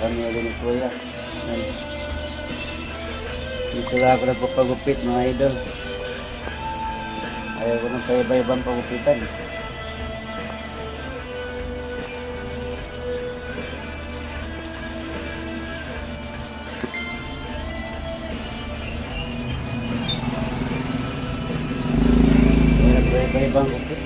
kami ulit ni Kuya. Yan. Dito lang ako nagpapagupit mga idol. Ayaw ko ng paiba-ibang pagupitan. Paiba-ibang gupit.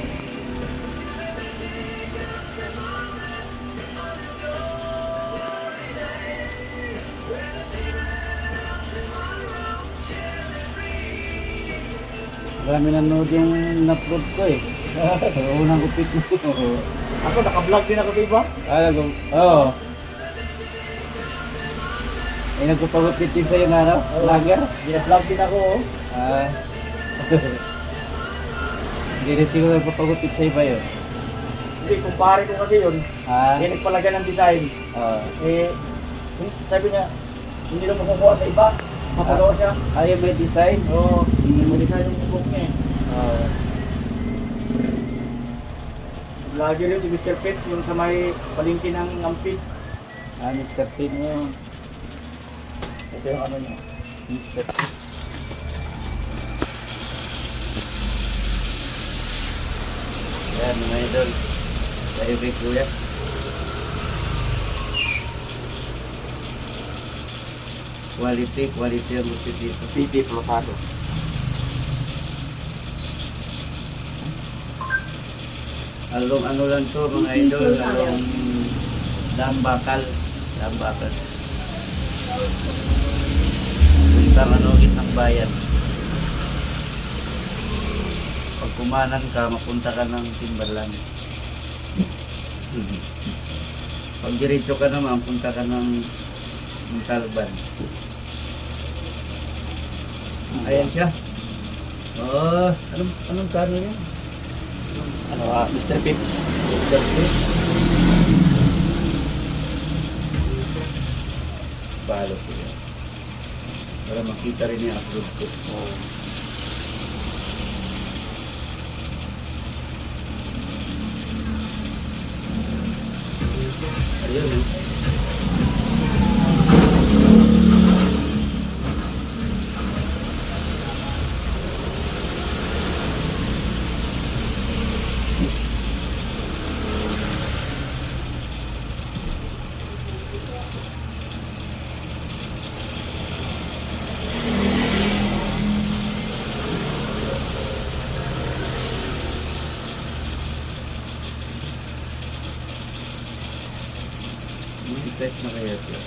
Marami nanood yung na-upload ko eh. Unang gupit mo. Ako, naka-vlog din ako, diba? Oo. Ay, nagpapagupit din sa'yo na, ano? Vlogger? Gina-vlog din ako, oh. Hindi rin siguro nagpapagupit sa'yo ba yun? Hindi, kumpare ko kasi yun. Hindi nagpalagay ng design. Eh, sabi niya, hindi lang makukuha sa iba. Mapagawa siya. Ayaw may design? Oo, may design yung bubok niya eh. Vlogger yun si Mr. Pets, yung sa may palengke ng Ampid. Mr. Pin mo. Ito yung ano niya. Mr. Pin. Yan mga idol. Tayo kay Kuya. Quality ang gupit dito. PT Plotado. Along ano lang to mga idol, along Dambakal. Puntang ano, gitnang bayan. Pag kumanan ka, mapunta ka ng Timbalan. Pag diretso ka naman, punta ka ng Talban. Ayan siya. Oh, anong kano niya? Ano, Mr. Pip. Mr. Pip. Follow ko yan. Para makita rin yung upload ko. Ayun eh. Test na kaya ito.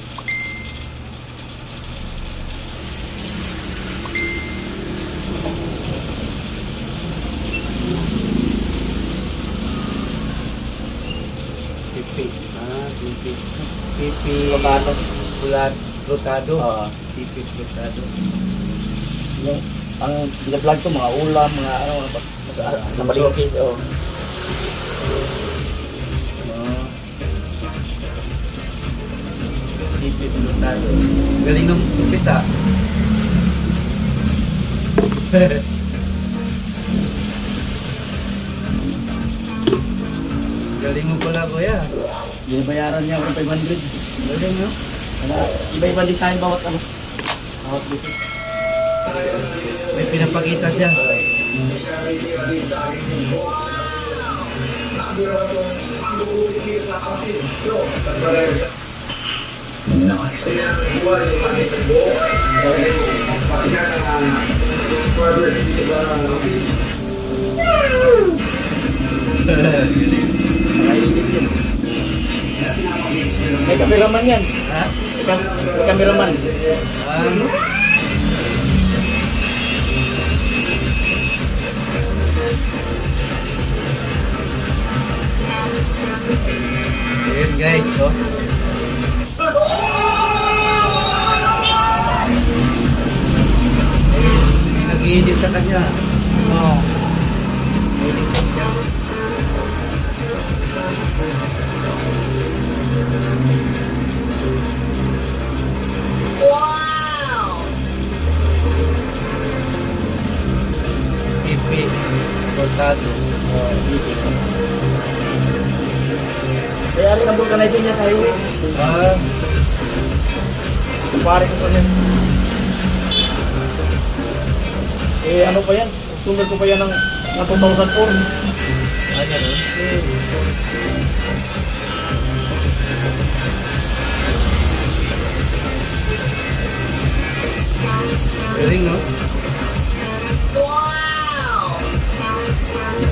Pipi. Pipi. Pipi. Plotado. Pipi Plotado. Yung, ang binablog ko, mga ulam, mga ano, sa palengke. Pipi Plotado. Galing ng gupit ah. Galing mo pala kuya. Binabayaran niya ako ng 500. Galing no? Iba-ibang design bawat ano. Bawat dito. May pinapakita siya. May kameraman yan. Ha? May kameraman. Ayan guys, oh. Nag-i-edit sa kanya. Edit ko siya. Wow! Pipi Plotado. Kaya rin ang vulcanizing niya sa highway. kumpare ko pa yan. Eh, ano pa yan? Customer ko pa yan ng 2004. Ah, ganun. Galing, no?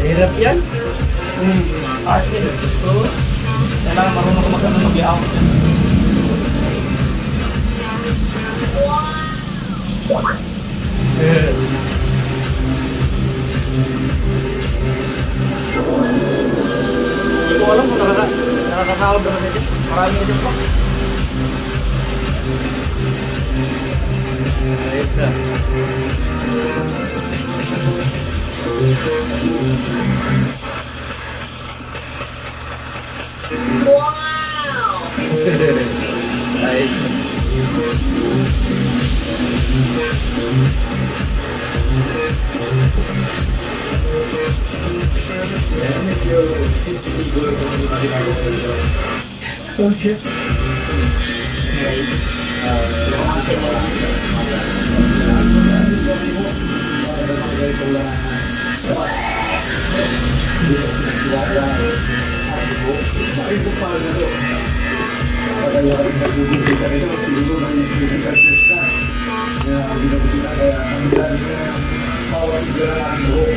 Hirap yan. Arte. Kailangan marunong ka magkano mag-iaw. Hindi ko alam kung nakakasahod na kasi dyan. Marami na dyan pa. Ayos na. Ayos na.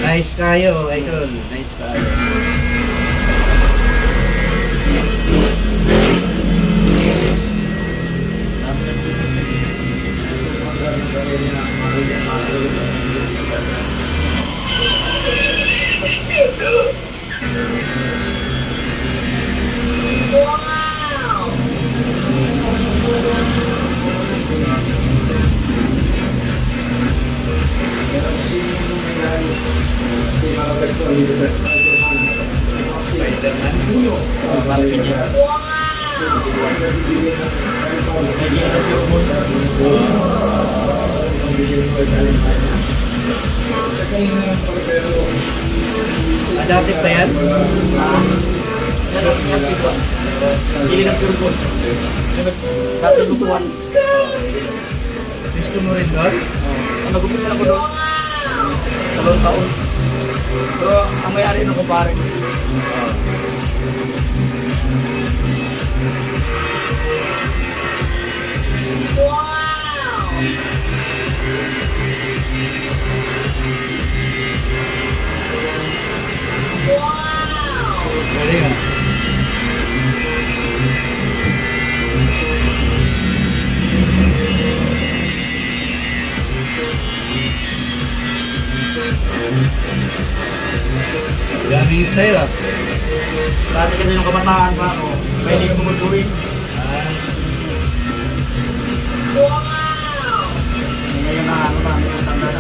Nice kayo, idol. Nice kayo. Adaptive pa yan? Hindi na pure gold. Dati lutuan. Gusto mo rin doon? Nagupit na ako doon. Dalawang taon. Pero ang may-ari ng kumpare ko. Galing ah. Gaming style ah. Dati kasi yung kabataan pa ako. May hindi ko tumutuloy. Ngayon na ano na, may tanda na.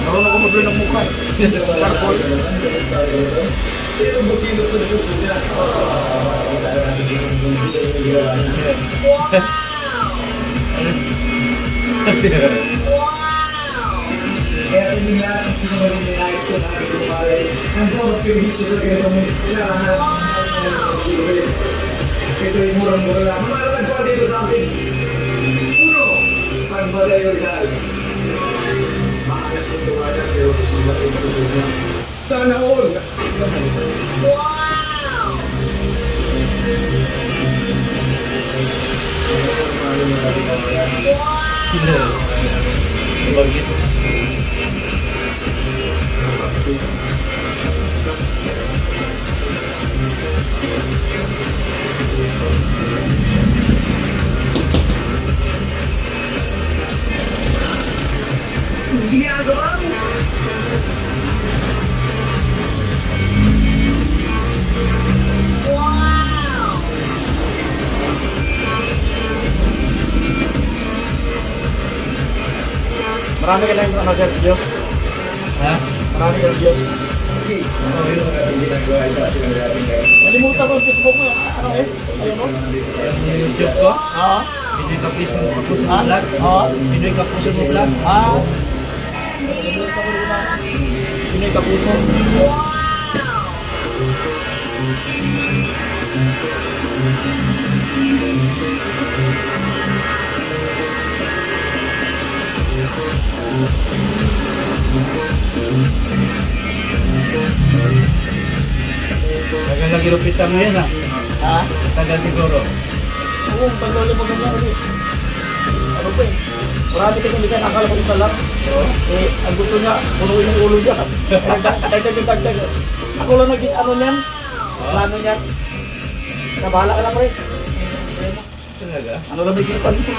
Marunong ko mag-blow ng mukha eh. Charcoal. Kaya sa inyo lahat, ang sinunod ni Nais sa aking kumare, ang bawat servisyo sa ganito mo, kailangan ito ay murang-mura lang. Malalagpuan dito sa akin. Uno, San Mateo Rizal. Makakas yung tumanan, pero gusto ba ito kusog na? Sana all! Bagit. Ginagawa mo! Marami ka lang yung ano sir, Diyos. Ha? Marami ka lang Diyos. Okay. Ano yun ang ginagawa ito kasi nagdating kayo? Nalimutan ko yung Facebook mo. Ano eh? Ayun mo? Yung YouTube ko? Oo. Pinoy Kapuso mo vlog? Oo. Pinoy Kapuso mo vlog? Nalimutan ko rin na. Pinoy Kapuso. Tagal na gilupitan mo yan, Ha? Tagal siguro. Oo, pag-lolo mo ganyan kasi. Ano ba eh? Marami kasi hindi ka nakakala ko isa lang. Eh, ang gusto niya, punuin yung ulo niya. Dagdag. Ako lang naging ano niyan. Plano niyan. Nabahala ka lang rin. Talaga? Ano lang bigyan pa dito?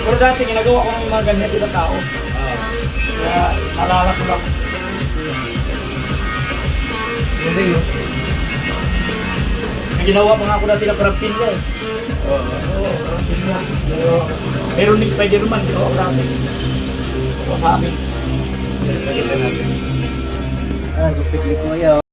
Pero dati ginagawa ko ng mga ganyan ilang tao. Kaya nalala ko lang. Hindi yun. May ginawa pa nga ako dati ng crafting niya eh. Oo, crafting niya. Meron ni Spider-Man, ginawa ko dati. Ako sa amin. Pakita natin. Ah, gupit-lit mo yun.